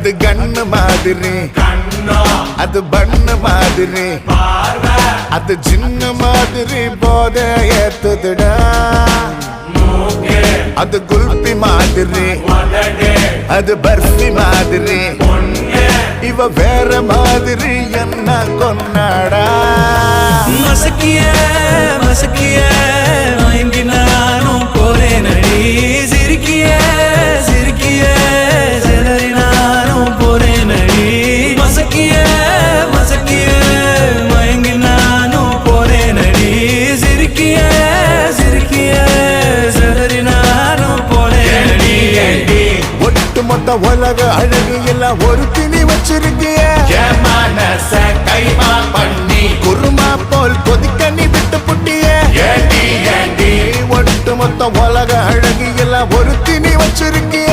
அது கண்ணு மாதிரி, அது பண்ணு மாதிரி, அது சின்ன மாதிரி போத ஏத்துதுடா. அது குல்பி மாதிரி, அது பர்ஃபி மாதிரி, இவ வேற மாதிரி என்ன கொண்டாடா. மசக்கிய மசக்கிய மயங்கி நானும் போறேன் அடி. சிரிக்கிய சிரிக்கிய சிதறி நானும் போறேன் அடி. மசக்கிய மசக்கிய மயங்கி நானும் போறேன் அடி. சிரிக்கிய சிரிக்கிய சிதறி நானும் போறேன் அடி. ஒட்டு மொத்த உலக அழகு எல்லாம் ஒரு திணி வச்சிருக்கிய. கைமா பண்ணி குருமா போல் கொதிக்க நீ விட்டு புட்டிய. ஒட்டு மொத்த உலக அழகு எல்லாம் ஒரு திணி வச்சிருக்கிய.